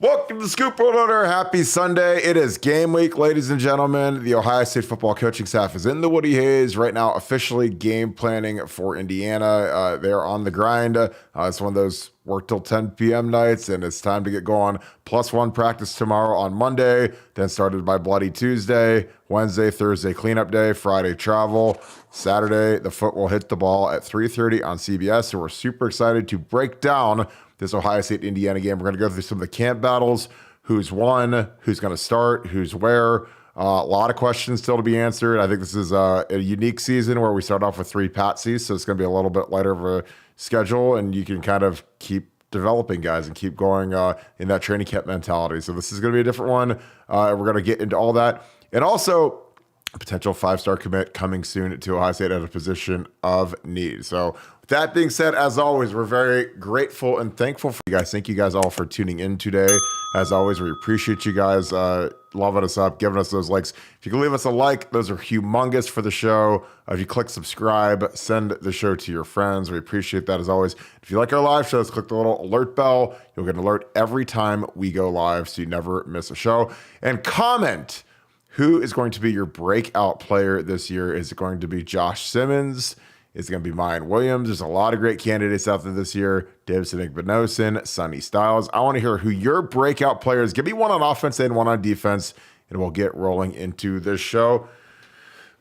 Welcome to Scoop World Order. Happy Sunday. It is game week, ladies and gentlemen. The Ohio State football coaching staff is in the Woody Hayes right now, officially game planning for Indiana. They're on the grind. It's one of those work till 10 p.m. nights, and it's time to get going. +1 practice tomorrow on Monday, then started by Bloody Tuesday, Wednesday, Thursday cleanup day, Friday travel. Saturday, the foot will hit the ball at 3:30 on CBS, so we're super excited to break down this Ohio State-Indiana game. We're going to go through some of the camp battles, who's won, who's going to start, who's where. A lot of questions still to be answered. I think this is a unique season where we start off with 3 patsies, so it's going to be a little bit lighter of a schedule, and you can kind of keep developing guys and keep going in that training camp mentality. So this is going to be a different one. We're going to get into all that. And also, a potential 5-star commit coming soon to Ohio State at a position of need. So with that being said, as always, we're very grateful and thankful for you guys. Thank you guys all for tuning in today. As always, we appreciate you guys loving us up, giving us those likes. If you can leave us a like, those are humongous for the show. If you click subscribe, send the show to your friends. We appreciate that as always. If you like our live shows, click the little alert bell. You'll get an alert every time we go live, so you never miss a show. And comment. Who is going to be your breakout player this year? Is it going to be Josh Simmons? Is it going to be Mayan Williams? There's a lot of great candidates out there this year. Davidson Igbinosin, Sonny Styles. I want to hear who your breakout player is. Give me one on offense and one on defense, and we'll get rolling into this show.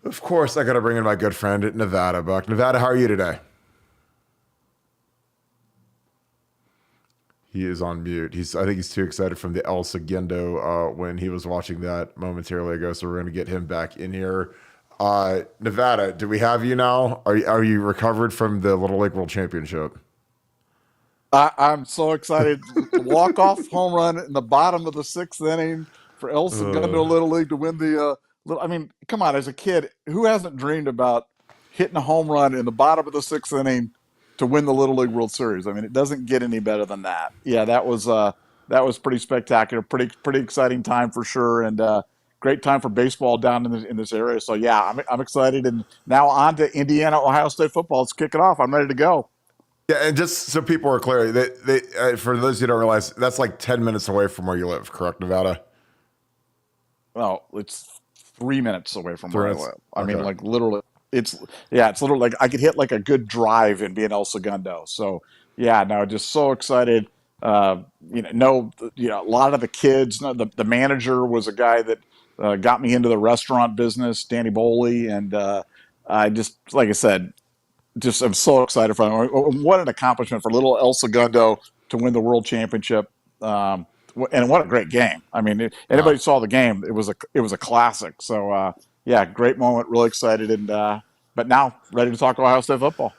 Of course, I got to bring in my good friend, Nevada Buck. Nevada, how are you today? He is on mute. I think he's too excited from the El Segundo when he was watching that momentarily ago. So we're going to get him back in here. Nevada, do we have you now? Are you recovered from the Little League World Championship? I'm so excited. Walk-off home run in the bottom of the 6th inning for El Segundo Little League to win the I mean, come on, as a kid, who hasn't dreamed about hitting a home run in the bottom of the 6th inning to win the Little League World Series? I mean, it doesn't get any better than that. Yeah, that was pretty spectacular, pretty exciting time for sure, and great time for baseball down in this area. So yeah, I'm excited, and now on to Indiana Ohio State football. Let's kick it off. I'm ready to go. Yeah, and just so people are clear, for those who don't realize, that's like 10 minutes away from where you live, correct, Nevada? Well, it's 3 minutes away from where I live. I mean, Okay. like literally. It's literally like I could hit like a good drive and be in El Segundo. So yeah, no, just so excited. A lot of the kids. The manager was a guy that got me into the restaurant business, Danny Boley, and I just, like I said, just I'm so excited for him. What an accomplishment for little El Segundo to win the world championship. And what a great game. I mean, anybody saw the game, it was a classic. So yeah, great moment. Really excited, and but now ready to talk Ohio State football.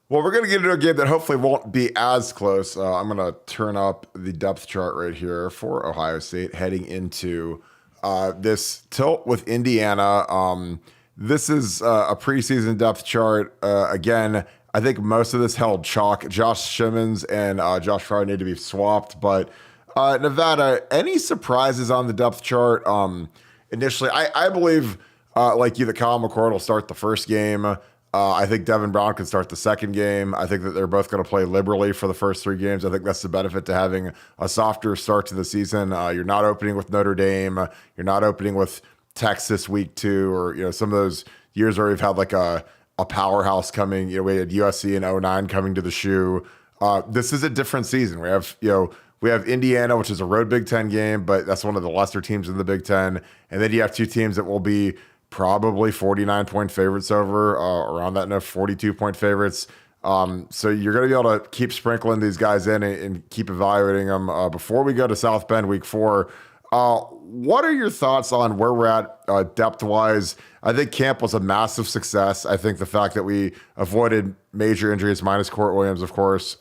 Well, we're going to get into a game that hopefully won't be as close. I'm going to turn up the depth chart right here for Ohio State heading into this tilt with Indiana. This is a preseason depth chart. Again, I think most of this held chalk. Josh Simmons and Josh Fryer need to be swapped, but Nevada, any surprises on the depth chart? Initially, I believe, like you, that Kyle McCord will start the first game. I think Devin Brown can start the second game. I think that they're both going to play liberally for the first 3 games. I think that's the benefit to having a softer start to the season. You're not opening with Notre Dame. You're not opening with Texas week 2, or some of those years where we've had like a powerhouse coming. We had USC in 2009 coming to the shoe. This is a different season. We have Indiana, which is a road Big Ten game, but that's one of the lesser teams in the Big Ten. And then you have 2 teams that will be probably 49-point favorites over, around that, 42-point favorites. So you're going to be able to keep sprinkling these guys in and keep evaluating them. Before we go to South Bend week 4, what are your thoughts on where we're at depth-wise? I think camp was a massive success. I think the fact that we avoided major injuries, minus Court Williams, of course,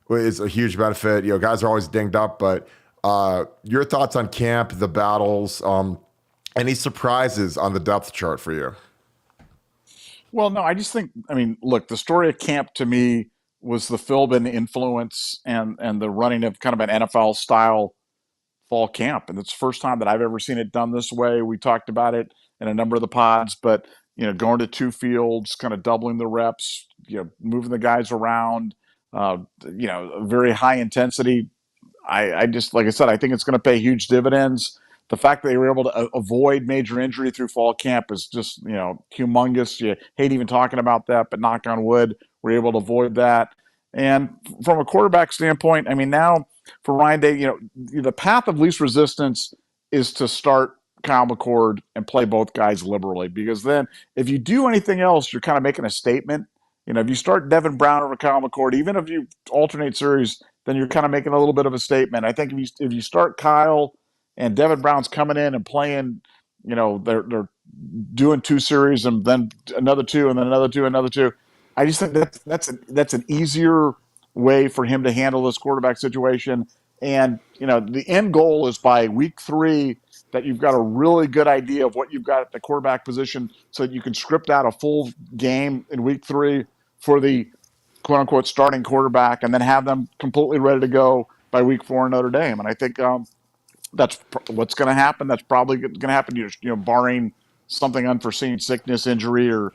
is a huge benefit. Guys are always dinged up, but your thoughts on camp, the battles, any surprises on the depth chart for you? Well, no, I just think, look, the story of camp to me was the Philbin influence and the running of kind of an NFL style fall camp. And it's the first time that I've ever seen it done this way. We talked about it in a number of the pods, but, going to 2 fields, kind of doubling the reps, moving the guys around, very high intensity I just, like I said, I think it's going to pay huge dividends. The fact that they were able to avoid major injury through fall camp is just, humongous. You hate even talking about that, but knock on wood, we're able to avoid that. And from a quarterback standpoint, I mean, now for Ryan Day, the path of least resistance is to start Kyle McCord and play both guys liberally, because then if you do anything else, you're kind of making a statement. If you start Devin Brown over Kyle McCord, even if you alternate series, then you're kind of making a little bit of a statement. I think if you start Kyle and Devin Brown's coming in and playing, they're doing two series and then another two and then another two, another two. I just think that's an easier way for him to handle this quarterback situation. And the end goal is by week 3 that you've got a really good idea of what you've got at the quarterback position, so that you can script out a full game in week 3 for the quote unquote starting quarterback, and then have them completely ready to go by week 4 in Notre Dame. And I think that's what's going to happen. That's probably going to happen. Barring something unforeseen, sickness, injury, or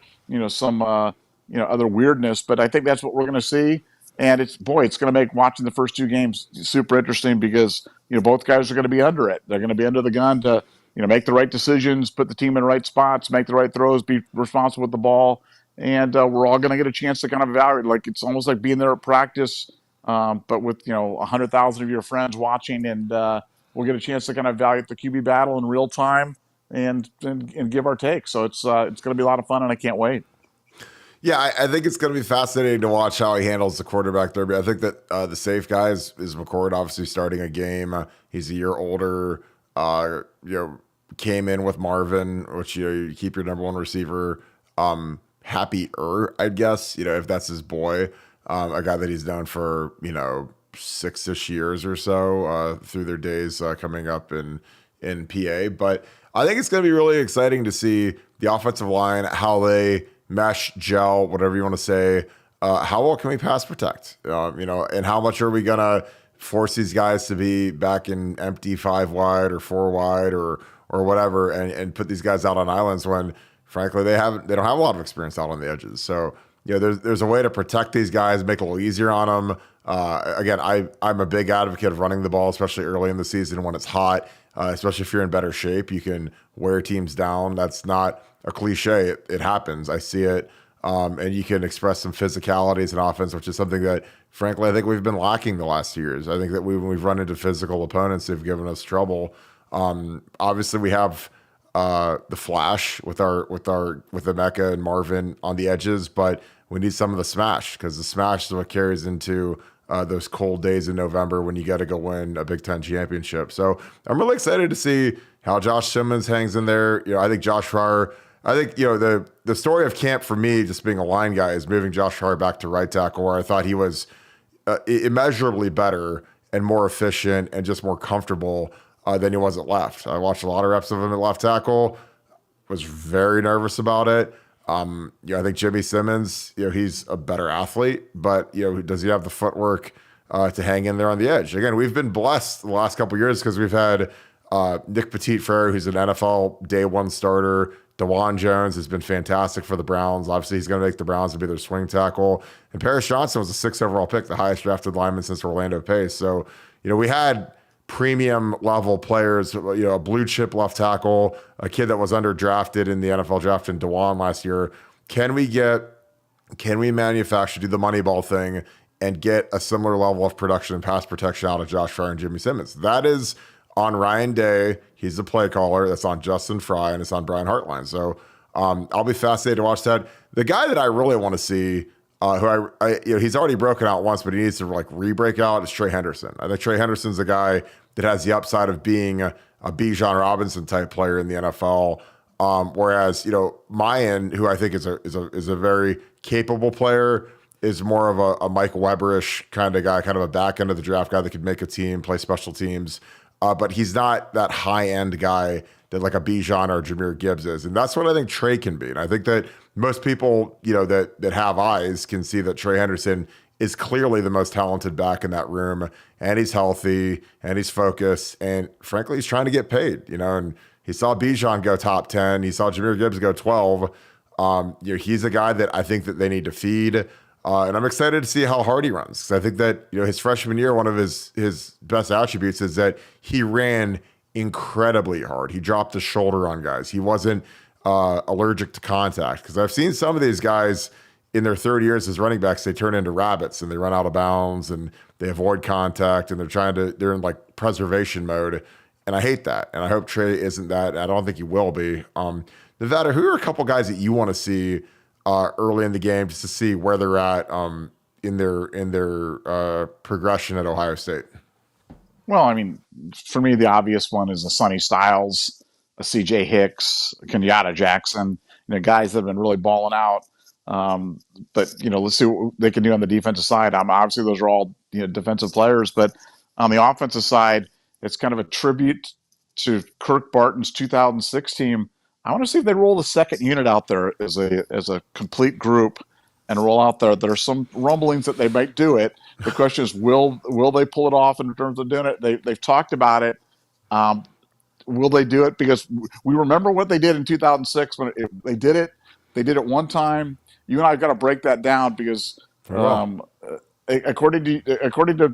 some other weirdness. But I think that's what we're going to see. And it's going to make watching the first 2 games super interesting, because both guys are going to be under it. They're going to be under the gun to make the right decisions, put the team in the right spots, make the right throws, be responsible with the ball, and we're all going to get a chance to kind of evaluate. Like, it's almost like being there at practice, but with 100,000 of your friends watching, and we'll get a chance to kind of evaluate the QB battle in real time and give our take. So it's going to be a lot of fun, and I can't wait. Yeah, I think it's going to be fascinating to watch how he handles the quarterback derby. I think that the safe guy is McCord, obviously starting a game. He's a year older. Came in with Marvin, which you keep your number 1 receiver happier, I guess. If that's his boy, a guy that he's known for 6-ish years or so through their days coming up in PA. But I think it's going to be really exciting to see the offensive line, how they mesh, gel, whatever you want to say. How well can we pass protect? And how much are we going to force these guys to be back in empty 5 wide or 4 wide or whatever, and put these guys out on islands when, frankly, they don't have a lot of experience out on the edges. So there's a way to protect these guys, make it a little easier on them. Again, I'm a big advocate of running the ball, especially early in the season when it's hot, especially if you're in better shape. You can wear teams down. That's not a cliche. It happens. I see it. And you can express some physicalities in offense, which is something that, frankly, I think we've been lacking the last 2 years. I think that when we've run into physical opponents, they've given us trouble. Obviously, we have the flash with Emeka and Marvin on the edges, but we need some of the smash, because the smash is what carries into those cold days in November when you got to go win a Big Ten championship. So I'm really excited to see how Josh Simmons hangs in there. I think Josh Farr. I think the story of camp for me, just being a line guy, is moving Josh Farr back to right tackle, where I thought he was immeasurably better and more efficient and just more comfortable than he was at left. I watched a lot of reps of him at left tackle. Was very nervous about it. I think Jimmy Simmons, he's a better athlete, but does he have the footwork to hang in there on the edge? Again, we've been blessed the last couple of years because we've had Nick Petit-Frere, who's an NFL day 1 starter. DeJuan Jones has been fantastic for the Browns. Obviously, he's going to make the Browns to be their swing tackle. And Paris Johnson was a 6th overall pick, the highest drafted lineman since Orlando Pace. So, we had premium level players, a blue chip left tackle, a kid that was underdrafted in the NFL draft in DeJuan last year. Can we manufacture, do the Moneyball thing, and get a similar level of production and pass protection out of Josh Farr and Jimmy Simmons? That is on Ryan Day. He's the play caller. That's on Justin Fry, and it's on Brian Hartline. So I'll be fascinated to watch that. The guy that I really want to see, who he's already broken out once, but he needs to re-break out, is Trey Henderson. I think Trey Henderson's the guy that has the upside of being a Bijan Robinson type player in the NFL. Whereas Mayan, who I think is a very capable player, is more of a Mike Webberish kind of guy, kind of a back end of the draft guy that could make a team, play special teams. But he's not that high end guy that like a Bijan or Jahmyr Gibbs is. And that's what I think Trey can be. And I think that most people, that have eyes can see that Trey Henderson is clearly the most talented back in that room, and he's healthy and he's focused. And frankly, he's trying to get paid, and he saw Bijan go top 10. He saw Jahmyr Gibbs go 12. He's a guy that I think that they need to feed. And I'm excited to see how hard he runs, because I think that his freshman year, one of his best attributes is that he ran incredibly hard. He dropped the shoulder on guys. He wasn't allergic to contact, because I've seen some of these guys in their third years as running backs, they turn into rabbits and they run out of bounds and they avoid contact and they're in like preservation mode. And I hate that. And I hope Trey isn't that. I don't think he will be. Nevada, who are a couple guys that you want to see early in the game, just to see where they're at in their progression at Ohio State? Well, I mean, for me, the obvious one is a Sonny Styles, a CJ Hicks, a Kenyatta Jackson, guys that have been really balling out. Um, but let's see what they can do on the defensive side. Obviously those are all defensive players, but on the offensive side, it's kind of a tribute to Kirk Barton's 2006 team. I want to see if they roll the second unit out there as a complete group and roll out there. There are some rumblings that they might do it. The question is, will they pull it off in terms of doing it? They've talked about it. Um, will they do it? Because we remember what they did in 2006 when they did it. They did it one time. You and I got to break that down because Very well. according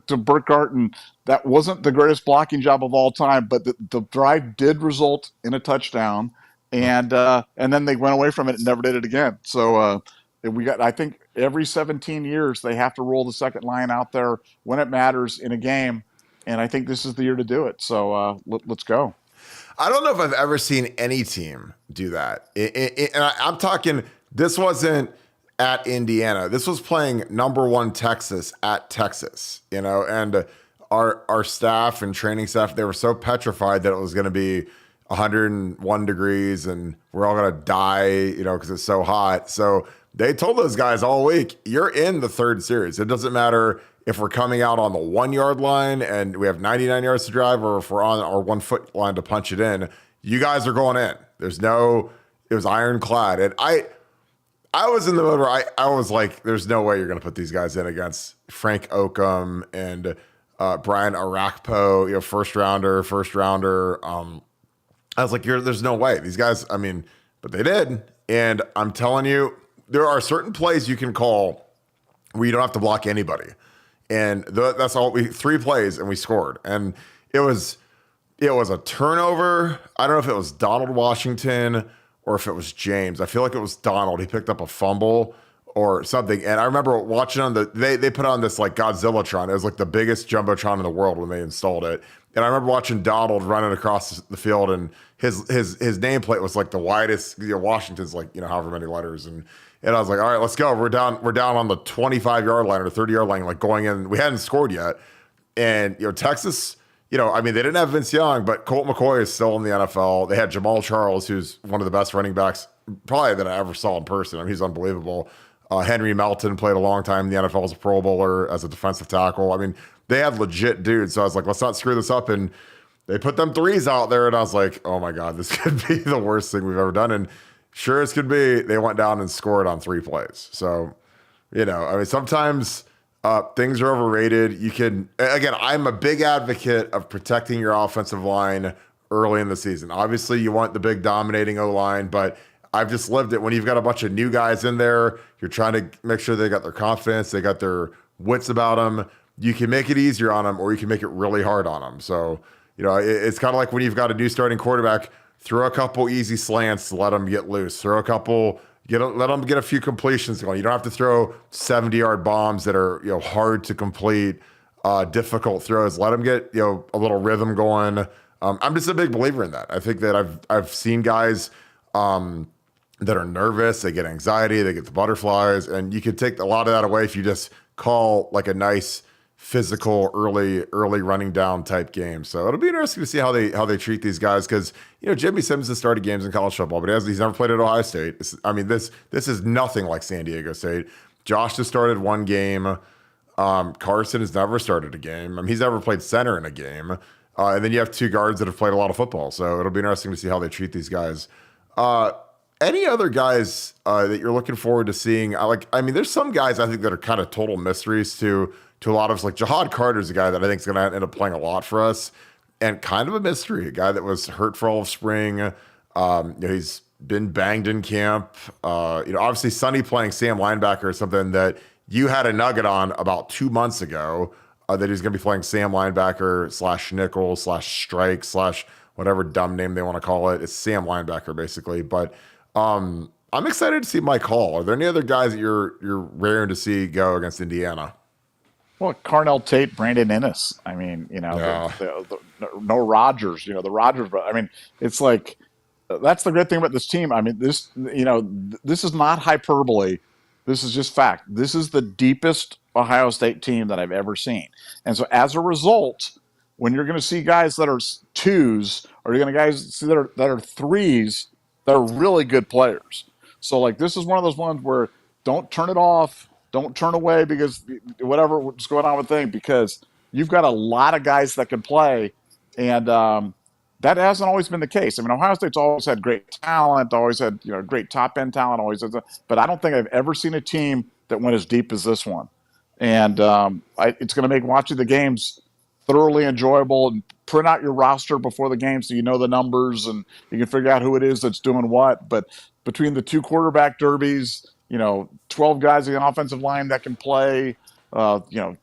to Burt Garten, that wasn't the greatest blocking job of all time, but the drive did result in a touchdown, and then they went away from it and never did it again. So I think every 17 years they have to roll the second line out there when it matters in a game, and I think this is the year to do it. So let's go. I don't know if I've ever seen any team do that. And I'm talking, this wasn't at Indiana. This was playing number one Texas at Texas, and our staff and training staff, they were so petrified that it was going to be 101 degrees and we're all going to die, because it's so hot. So they told those guys all week, you're in the third series. It doesn't matter if we're coming out on the 1 yard line and we have 99 yards to drive, or if we're on our 1 foot line to punch it in, you guys are going in. It was ironclad. And I was in the mode where I was like, there's no way you're going to put these guys in against Frank Oakham and Brian Arakpo, first rounder. I was like, there's no way. These guys, but they did. And I'm telling you, there are certain plays you can call where you don't have to block anybody. And that's all. 3 plays and we scored. And it was a turnover. I don't know if it was Donald Washington or if it was James. I feel like it was Donald. He picked up a fumble or something. And I remember watching on they put on this like Godzillatron. It was like the biggest Jumbotron in the world when they installed it. And I remember watching Donald running across the field, and his nameplate was like the widest. Washington's like, however many letters. And I was like, all right, let's go. We're down on the 25-yard line or 30-yard line, like going in. We hadn't scored yet. And, Texas, they didn't have Vince Young, but Colt McCoy is still in the NFL. They had Jamal Charles, who's one of the best running backs probably that I ever saw in person. He's unbelievable. Henry Melton played a long time in the NFL as a Pro Bowler, as a defensive tackle. They had legit dudes. So I was like, let's not screw this up. And they put them threes out there. And I was like, oh my God, this could be the worst thing we've ever done. And sure as could be, they went down and scored on 3 plays. So, sometimes things are overrated. Again, I'm a big advocate of protecting your offensive line early in the season. Obviously, you want the big dominating O-line, but I've just lived it. When you've got a bunch of new guys in there, you're trying to make sure they got their confidence, they got their wits about them. You can make it easier on them, or you can make it really hard on them. So, it's kind of like when you've got a new starting quarterback, throw a couple easy slants to let them get loose. Throw a couple, let them get a few completions going. You don't have to throw 70-yard bombs that are hard to complete, difficult throws. Let them get a little rhythm going. I'm just a big believer in that. I think that I've seen guys that are nervous, they get anxiety, they get the butterflies, and you can take a lot of that away if you just call like a nice physical early running down type game. So it'll be interesting to see how they treat these guys, because Jimmy Simmons has started games in college football, but he's never played at Ohio State. This is nothing like San Diego State. Josh just started 1 game. Carson has never started a game. He's never played center in a game. And then you have 2 guards that have played a lot of football. So it'll be interesting to see how they treat these guys. Any other guys that you're looking forward to seeing? There's some guys I think that are kind of total mysteries to a lot of us. Like Jahad Carter's a guy that I think is going to end up playing a lot for us, and kind of a mystery. A guy that was hurt for all of spring. He's been banged in camp. Obviously Sonny playing Sam linebacker is something that You had a nugget on about 2 months ago that he's going to be playing Sam linebacker slash nickel slash strike slash whatever dumb name they want to call it. It's Sam linebacker basically. But I'm excited to see Mike Hall. Are there any other guys that you're raring to see go against Indiana? Well, Carnell Tate, Brandon Ennis. I mean, Yeah. no Rogers. The Rogers. I mean, it's like that's the great thing about this team. I mean, this is not hyperbole. This is just fact. This is the deepest Ohio State team that I've ever seen. And so as a result, when you're going to see guys that are twos, or you're going to guys see that are threes, that are really good players. So like this is one of those ones where don't turn it off, don't turn away because whatever's going on with thing, because you've got a lot of guys that can play, and that hasn't always been the case. I mean, Ohio State's always had great talent, always had great top end talent, always has, but I don't think I've ever seen a team that went as deep as this one. And it's going to make watching the games thoroughly enjoyable. And print out your roster before the game so you know the numbers and you can figure out who it is that's doing what. But between the two quarterback derbies, 12 guys in the offensive line that can play, uh, you know,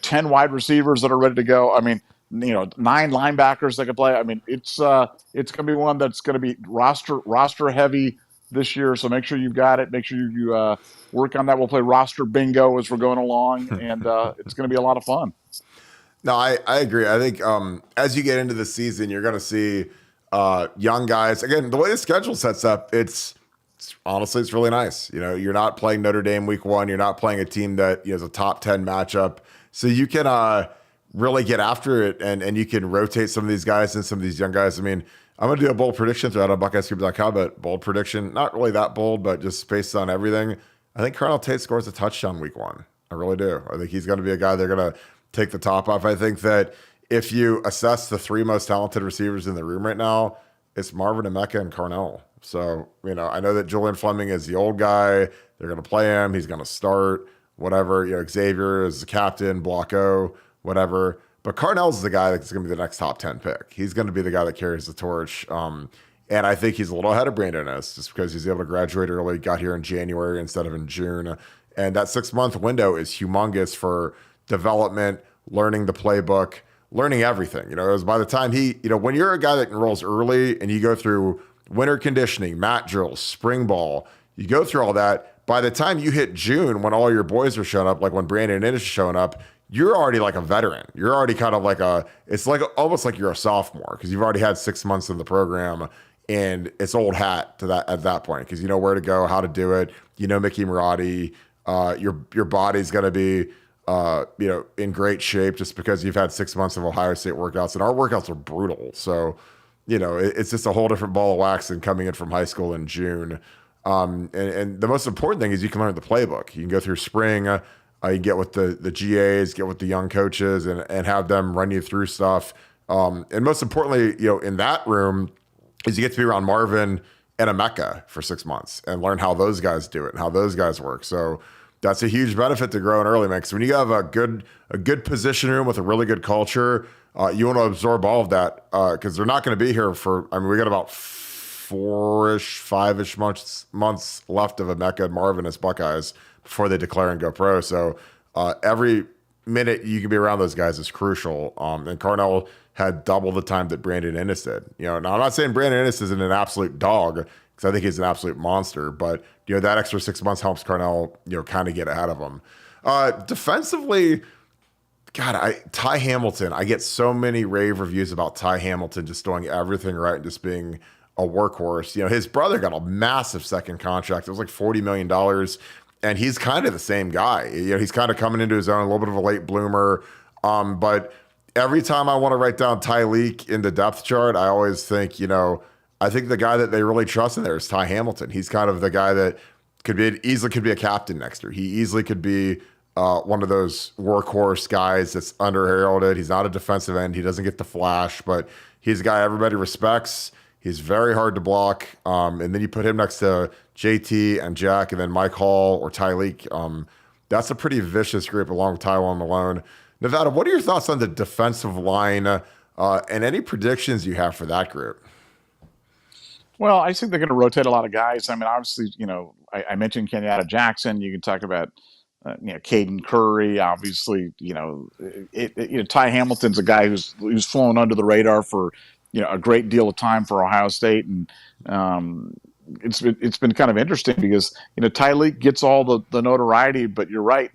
10 wide receivers that are ready to go. I mean, 9 linebackers that can play. I mean, it's going to be one that's going to be roster heavy this year. So make sure you've got it. Make sure you work on that. We'll play roster bingo as we're going along, and it's going to be a lot of fun. No, I agree. I think as you get into the season, you're going to see young guys. Again, the way the schedule sets up, honestly, it's really nice. You're not playing Notre Dame week 1. You're not playing a team that is a top 10 matchup. So you can really get after it, and you can rotate some of these guys and some of these young guys. I mean, I'm going to do a bold prediction throughout on BuckeyesCube.com, but bold prediction, not really that bold, but just based on everything. I think Carnell Tate scores a touchdown week 1. I really do. I think he's going to be a guy they're going to take the top off. I think that if you assess the 3 most talented receivers in the room right now, it's Marvin Emeka and Carnell. So, I know that Julian Fleming is the old guy. They're going to play him. He's going to start, whatever. Xavier is the captain, Blocko, whatever. But Carnell's the guy that's going to be the next top 10 pick. He's going to be the guy that carries the torch. And I think he's a little ahead of Brandon Ennis just because he's able to graduate early, got here in January instead of in June. And that 6-month window is humongous for development, learning the playbook, learning everything. It was by the time when you're a guy that enrolls early and you go through winter conditioning, mat drills, spring ball, you go through all that. By the time you hit June, when all your boys are showing up, like when Brandon Ennis is showing up, you're already like a veteran. You're already kind of like it's like almost like you're a sophomore because you've already had 6 months in the program, and it's old hat to that at that point because you know where to go, how to do it. Mickey Marotti, your body's going to be in great shape just because you've had 6 months of Ohio State workouts, and our workouts are brutal. So, it's just a whole different ball of wax than coming in from high school in June. And the most important thing is you can learn the playbook. You can go through spring, you can get with the GAs, get with the young coaches, and have them run you through stuff. And most importantly, in that room is you get to be around Marvin and Emeka for 6 months and learn how those guys do it and how those guys work. So that's a huge benefit to growing early, man. Because when you have a good position room with a really good culture, you want to absorb all of that because they're not going to be here for. I mean, we got about 5-ish months left of Emeka and Marvin as Buckeyes before they declare and go pro. So every minute you can be around those guys is crucial. And Carnell had double the time that Brandon Ennis did. Now I'm not saying Brandon Ennis isn't an absolute dog because I think he's an absolute monster, but that extra 6 months helps Carnell, kind of get ahead of him. Defensively, God, Ty Hamilton, I get so many rave reviews about Ty Hamilton just doing everything right and just being a workhorse. His brother got a massive second contract. It was like $40 million. And he's kind of the same guy. He's kind of coming into his own, a little bit of a late bloomer. But every time I want to write down Ty Leak in the depth chart, I always think, I think the guy that they really trust in there is Ty Hamilton. He's kind of the guy that easily could be a captain next year. He easily could be one of those workhorse guys that's under-heralded. He's not a defensive end. He doesn't get the flash, but he's a guy everybody respects. He's very hard to block. And then you put him next to JT and Jack and then Mike Hall or Ty Leak. That's a pretty vicious group along with Tywone Malone. Nevada, what are your thoughts on the defensive line and any predictions you have for that group? Well, I think they're going to rotate a lot of guys. I mean, obviously, I mentioned Kenyatta Jackson. You can talk about Caden Curry, obviously, Ty Hamilton's a guy who's flown under the radar for, a great deal of time for Ohio State. And um, it's been kind of interesting because, Tyleek gets all the notoriety, but you're right.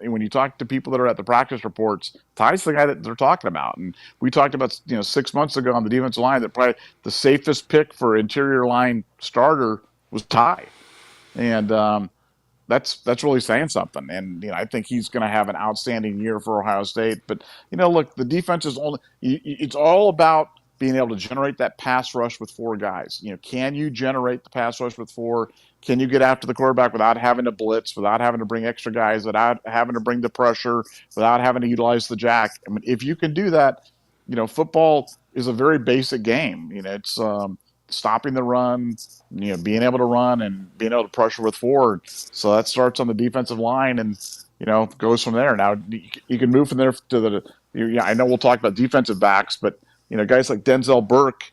When you talk to people that are at the practice reports, Ty's the guy that they're talking about. And we talked about, 6 months ago on the defensive line that probably the safest pick for interior line starter was Ty. And, that's really saying something. And I think he's going to have an outstanding year for Ohio State. But look, the defense is only it's all about being able to generate that pass rush with four guys. Can you generate the pass rush with four? Can you get after the quarterback without having to blitz, without having to bring extra guys, without having to bring the pressure, without having to utilize the jack? I mean, if you can do that, football is a very basic game. It's stopping the run, being able to run and being able to pressure with four. So that starts on the defensive line and, goes from there. Now you can move from there to I know we'll talk about defensive backs, but, guys like Denzel Burke,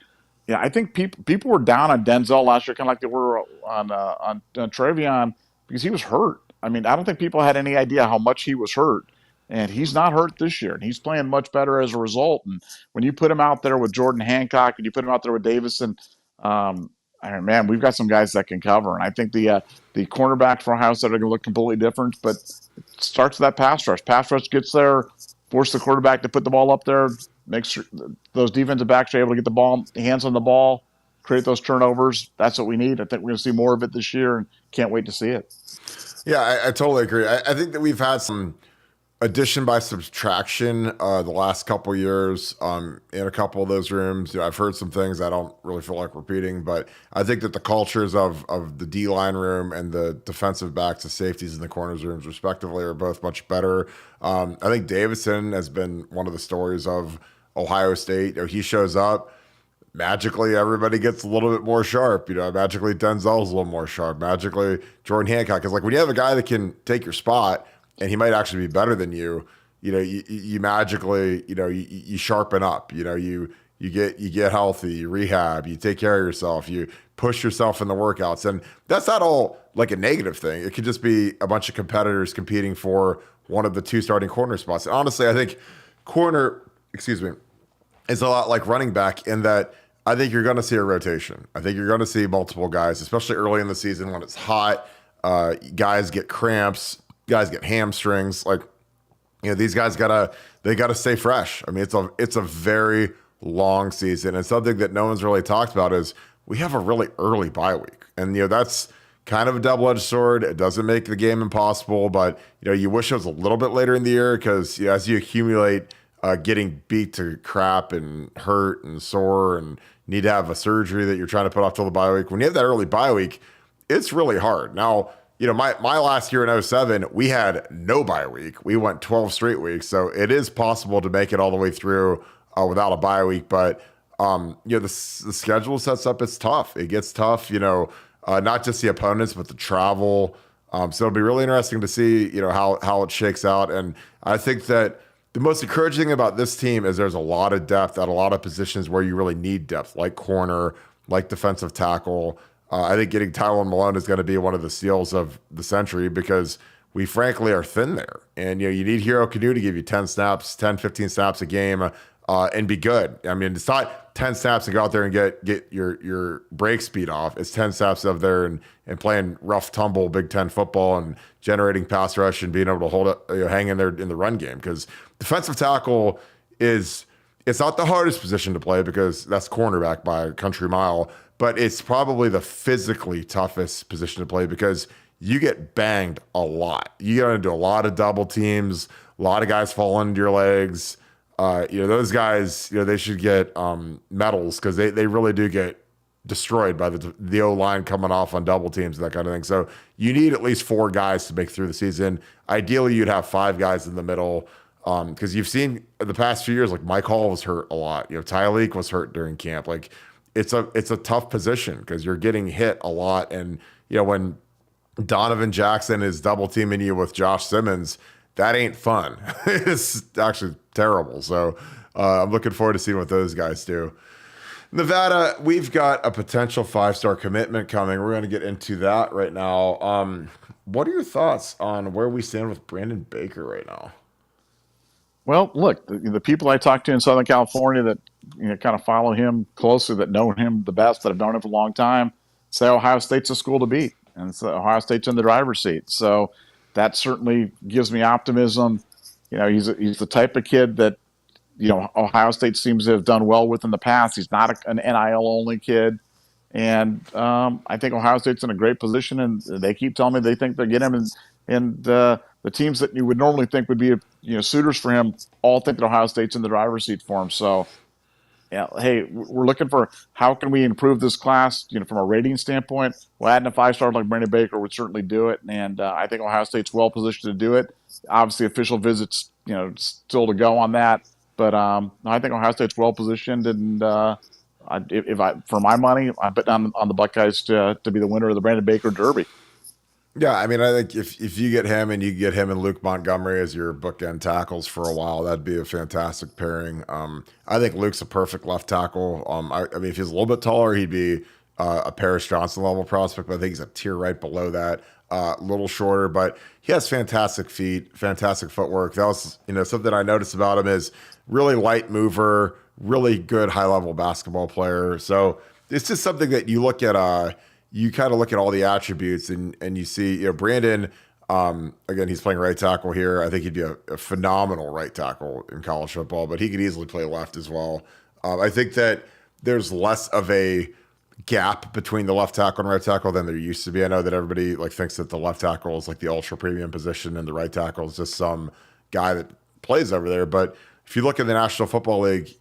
I think people were down on Denzel last year, kind of like they were on Travion because he was hurt. I mean, I don't think people had any idea how much he was hurt. And he's not hurt this year, and he's playing much better as a result. And when you put him out there with Jordan Hancock, and you put him out there with Davison, um, I mean, man, we've got some guys that can cover. And I think the cornerbacks for Ohio State are going to look completely different. But it starts with that pass rush. Pass rush gets there, force the quarterback to put the ball up there, make sure those defensive backs are able to get the ball, hands on the ball, create those turnovers. That's what we need. I think we're going to see more of it this year, and can't wait to see it. Yeah, I totally agree. I think that we've had some addition by subtraction the last couple years in a couple of those rooms. I've heard some things I don't really feel like repeating, but I think that the cultures of the D-line room and the defensive backs, the safeties, and the corners rooms respectively are both much better. I think Davison has been one of the stories of Ohio State. He shows up, magically everybody gets a little bit more sharp. Magically Denzel's a little more sharp. Magically Jordan Hancock. Because like when you have a guy that can take your spot, and he might actually be better than you, you magically, you sharpen up, you get healthy, you rehab, you take care of yourself, you push yourself in the workouts. And that's not all like a negative thing. It could just be a bunch of competitors competing for one of the two starting corner spots. And honestly, I think corner, is a lot like running back in that I think you're going to see a rotation. I think you're going to see multiple guys, especially early in the season when it's hot. Guys get cramps. Guys get hamstrings. Like, these guys gotta stay fresh. I mean, it's a very long season, and something that no one's really talked about is we have a really early bye week, and that's kind of a double-edged sword. It doesn't make the game impossible, but you wish it was a little bit later in the year because as you accumulate getting beat to crap and hurt and sore and need to have a surgery that you're trying to put off till the bye week, when you have that early bye week, it's really hard. Now, my last year in 2007, we had no bye week. We went 12 straight weeks. So it is possible to make it all the way through without a bye week. But, the schedule sets up, it's tough. It gets tough, not just the opponents, but the travel. So it'll be really interesting to see, how it shakes out. And I think that the most encouraging thing about this team is there's a lot of depth at a lot of positions where you really need depth, like corner, like defensive tackle. I think getting Tyrone Malone is going to be one of the steals of the century because we frankly are thin there. And, you need Hero Canoe to give you 10 snaps, 10, 15 snaps a game and be good. I mean, it's not 10 snaps and go out there and get your break speed off. It's 10 snaps up there and playing rough tumble Big Ten football and generating pass rush and being able to hold it, hang in there in the run game. Because defensive tackle it's not the hardest position to play because that's cornerback by a country mile. But it's probably the physically toughest position to play because you get banged a lot. You get into a lot of double teams, a lot of guys fall into your legs. Those guys, they should get medals because they really do get destroyed by the O-line coming off on double teams and that kind of thing. So you need at least 4 guys to make through the season. Ideally, you'd have 5 guys in the middle because you've seen the past few years, like Mike Hall was hurt a lot. Tyleek was hurt during camp. Like, it's a tough position because you're getting hit a lot. And, when Donovan Jackson is double teaming you with Josh Simmons, that ain't fun. It's actually terrible. So I'm looking forward to seeing what those guys do. Nevada, we've got a potential 5-star commitment coming. We're going to get into that right now. What are your thoughts on where we stand with Brandon Baker right now? Well, look, the people I talk to in Southern California that kind of follow him closely, that know him the best, that have known him for a long time, say Ohio State's a school to beat, and so Ohio State's in the driver's seat. So that certainly gives me optimism. He's the type of kid that Ohio State seems to have done well with in the past. He's not an NIL only kid. And I think Ohio State's in a great position, and they keep telling me they think they'll get him. And the teams that you would normally think would be suitors for him all think that Ohio State's in the driver's seat for him. So, yeah, hey, we're looking for how can we improve this class, from a rating standpoint. Well, adding a 5-star like Brandon Baker would certainly do it, and I think Ohio State's well positioned to do it. Obviously, official visits, still to go on that, but I think Ohio State's well positioned, and if I for my money, I bet on the Buckeyes to be the winner of the Brandon Baker Derby. Yeah, I mean, I think if you get him and you get him and Luke Montgomery as your bookend tackles for a while, that'd be a fantastic pairing. I think Luke's a perfect left tackle. I mean, if he's a little bit taller, he'd be a Paris Johnson level prospect, but I think he's a tier right below that. A little shorter, but he has fantastic feet, fantastic footwork. That was, something I noticed about him is really light mover, really good high level basketball player. So it's just something that you look at. You kind of look at all the attributes and you see, Brandon, again, he's playing right tackle here. I think he'd be a phenomenal right tackle in college football, but he could easily play left as well. I think that there's less of a gap between the left tackle and right tackle than there used to be. I know that everybody thinks that the left tackle is like the ultra premium position and the right tackle is just some guy that plays over there. But if you look at the National Football League,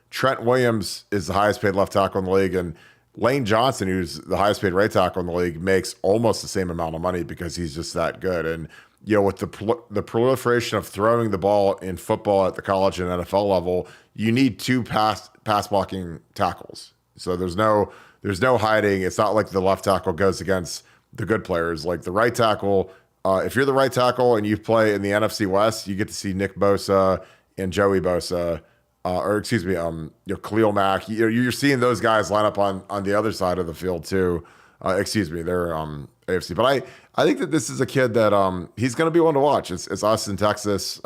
Trent Williams is the highest paid left tackle in the league, and Lane Johnson, who's the highest paid right tackle in the league, makes almost the same amount of money because he's just that good. And with the proliferation of throwing the ball in football at the college and NFL level, you need two pass blocking tackles. So there's no hiding. It's not like the left tackle goes against the good players. Like the right tackle, if you're the right tackle and you play in the NFC West, you get to see Nick Bosa and Joey Bosa. Or excuse me, Khalil Mack. You're seeing those guys line up on the other side of the field too. Excuse me, they're AFC. But I think that this is a kid that he's going to be one to watch. It's us in Texas.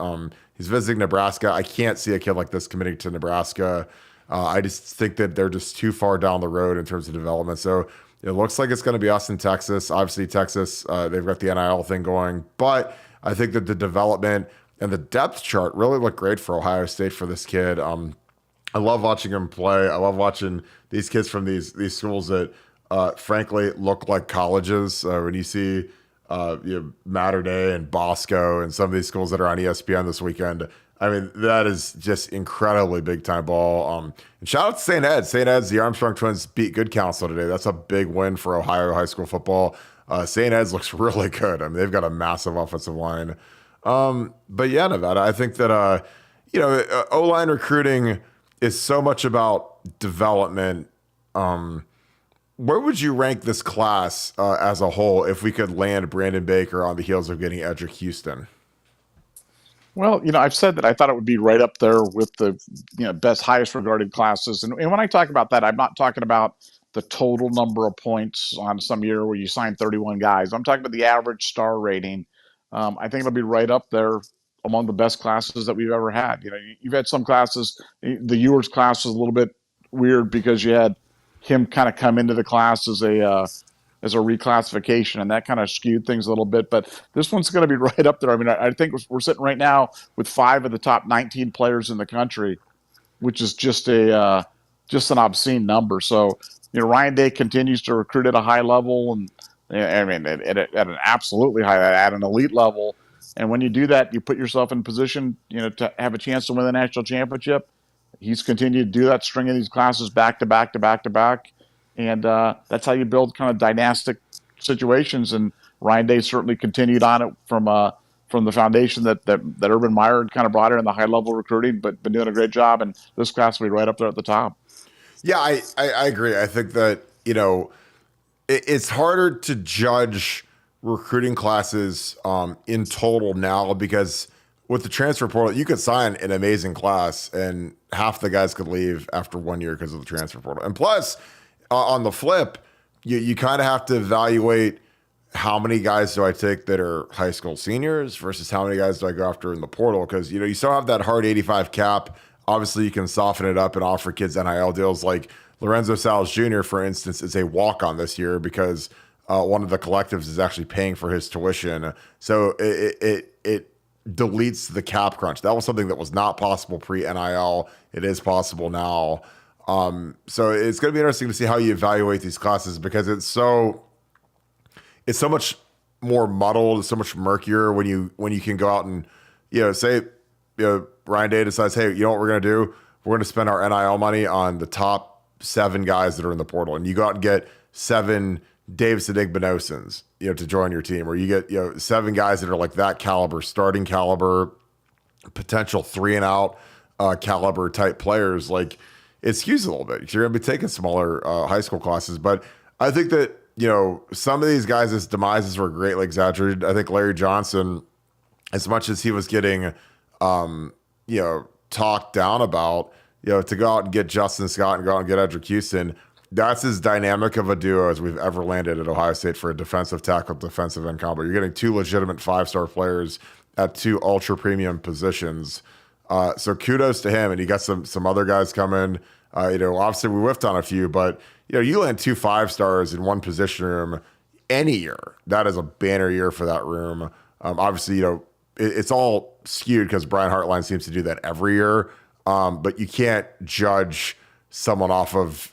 He's visiting Nebraska. I can't see a kid like this committing to Nebraska. I just think that they're just too far down the road in terms of development. So it looks like it's going to be us in Texas. Obviously, Texas, they've got the NIL thing going, but I think that the development and the depth chart really looked great for Ohio State for this kid. I love watching him play. I love watching these kids from these schools that, frankly, look like colleges. When you see Mater Dei and Bosco and some of these schools that are on ESPN this weekend, I mean, that is just incredibly big time ball. And shout out to St. Ed. St. Ed's, the Armstrong twins beat Good Counsel today. That's a big win for Ohio high school football. St. Ed's looks really good. I mean, they've got a massive offensive line. But yeah, Nevada, I think that, O-line recruiting is so much about development. Where would you rank this class as a whole if we could land Brandon Baker on the heels of getting Edric Houston? Well, I've said that I thought it would be right up there with the best, highest regarded classes. And when I talk about that, I'm not talking about the total number of points on some year where you sign 31 guys. I'm talking about the average star rating. I think it'll be right up there among the best classes that we've ever had. You've had some classes. The Ewers class was a little bit weird because you had him kind of come into the class as a reclassification, and that kind of skewed things a little bit. But this one's going to be right up there. I mean, I think we're sitting right now with 5 of the top 19 players in the country, which is just an obscene number. So, Ryan Day continues to recruit at a high level, and I mean, at an absolutely high, at an elite level. And when you do that, you put yourself in position, to have a chance to win the national championship. He's continued to do that, stringing these classes back to back to back to back. And that's how you build kind of dynastic situations. And Ryan Day certainly continued on it from the foundation that Urban Meyer kind of brought in the high level recruiting, but been doing a great job. And this class will be right up there at the top. Yeah, I agree. I think that, it's harder to judge recruiting classes in total now because with the transfer portal, you could sign an amazing class and half the guys could leave after 1 year because of the transfer portal. And plus, on the flip, you kind of have to evaluate how many guys do I take that are high school seniors versus how many guys do I go after in the portal? Because, you still have that hard 85 cap. Obviously, you can soften it up and offer kids NIL deals. Like Lorenzo Salas Jr., for instance, is a walk-on this year because one of the collectives is actually paying for his tuition. So it deletes the cap crunch. That was something that was not possible pre-NIL. It is possible now. So it's going to be interesting to see how you evaluate these classes because it's so much more muddled, it's so much murkier when you can go out and say Ryan Day decides, hey, you know what we're going to do? We're going to spend our NIL money on the top 7 guys that are in the portal, and you go out and get 7 Davis Adigbonosens, to join your team, or you get 7 guys that are like that caliber, starting caliber, potential 3 and out caliber type players. Like it skews a little bit. You're going to be taking smaller high school classes, but I think that some of these guys' demises were greatly exaggerated. I think Larry Johnson, as much as he was getting talked down about, to go out and get Justin Scott and go out and get Edric Houston, that's as dynamic of a duo as we've ever landed at Ohio State for a defensive tackle, defensive end combo. You're getting 2 legitimate 5-star players at 2 ultra premium positions. So kudos to him. And he got some other guys coming. Obviously we whiffed on a few, but you land 2 5-stars in one position room any year. That is a banner year for that room. Obviously, it's all skewed because Brian Hartline seems to do that every year. But you can't judge someone off of,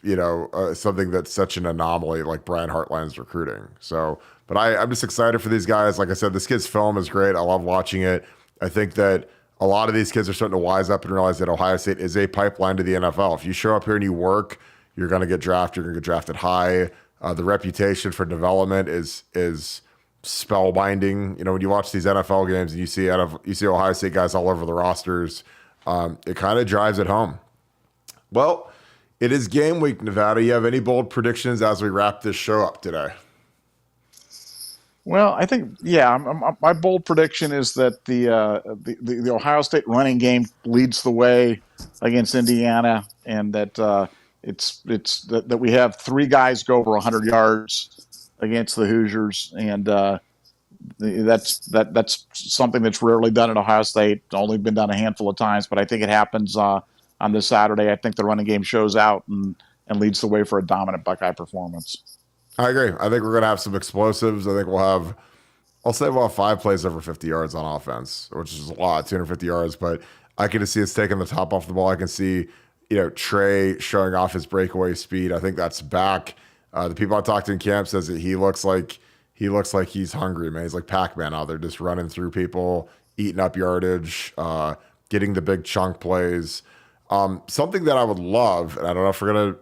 something that's such an anomaly like Brian Hartline's recruiting. So, but I'm just excited for these guys. Like I said, this kid's film is great. I love watching it. I think that a lot of these kids are starting to wise up and realize that Ohio State is a pipeline to the NFL. If you show up here and you work, you're going to get drafted. You're going to get drafted high. The reputation for development is spellbinding. When you watch these NFL games and you see Ohio State guys all over the rosters, it kind of drives it home. Well, it is game week, Nevada. You have any bold predictions as we wrap this show up today? Well, I think, my bold prediction is that the Ohio State running game leads the way against Indiana, and that that we have 3 guys go over 100 yards against the Hoosiers, and that's something that's rarely done at Ohio State. It's only been done a handful of times, but I think it happens on this Saturday. I think the running game shows out and leads the way for a dominant Buckeye performance. I agree. I think we're going to have some explosives. I think I'll say we'll have 5 plays over 50 yards on offense, which is a lot, 250 yards, but I can just see us taking the top off the ball. I can see, Trey showing off his breakaway speed. I think that's back. The people I talked to in camp says that he looks like he's hungry, man. He's like Pac-Man out there, just running through people, eating up yardage, getting the big chunk plays. Something that I would love, and I don't know if we're going to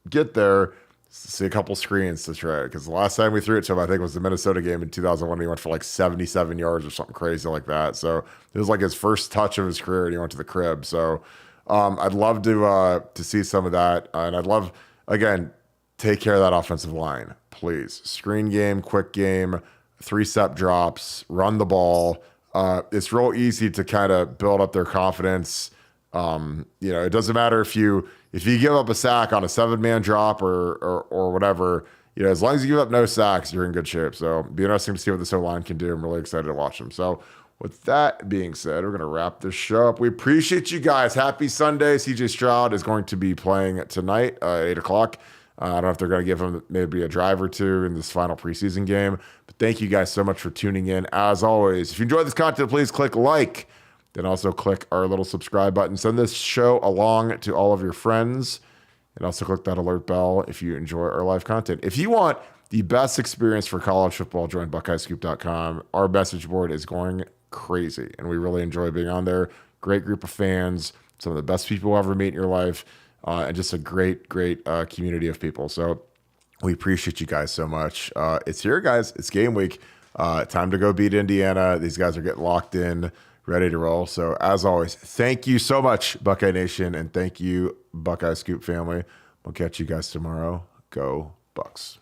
get there, see a couple screens to try it, because the last time we threw it to him, I think, was the Minnesota game in 2001. He went for like 77 yards or something crazy like that. So it was like his first touch of his career, and he went to the crib. So I'd love to see some of that, and I'd love, again, take care of that offensive line, please. Screen game, quick game, 3-step drops, run the ball. It's real easy to kind of build up their confidence. It doesn't matter if you give up a sack on a 7-man drop or whatever, as long as you give up no sacks, you're in good shape. So it'll be interesting to see what this O-line can do. I'm really excited to watch them. So with that being said, we're going to wrap this show up. We appreciate you guys. Happy Sunday. CJ Stroud is going to be playing tonight at 8 o'clock. I don't know if they're going to give him maybe a drive or 2 in this final preseason game. But thank you guys so much for tuning in. As always, if you enjoyed this content, please click like. Then also click our little subscribe button. Send this show along to all of your friends. And also click that alert bell if you enjoy our live content. If you want the best experience for college football, join BuckeyeScoop.com. Our message board is going crazy, and we really enjoy being on there. Great group of fans, some of the best people you'll ever meet in your life, and just a great community of people. So we appreciate you guys so much. It's here, guys. It's game week. Time to go beat Indiana. These guys are getting locked in, ready to roll. So as always, thank you so much, Buckeye Nation, and thank you, Buckeye Scoop family. We'll catch you guys tomorrow. Go Bucks.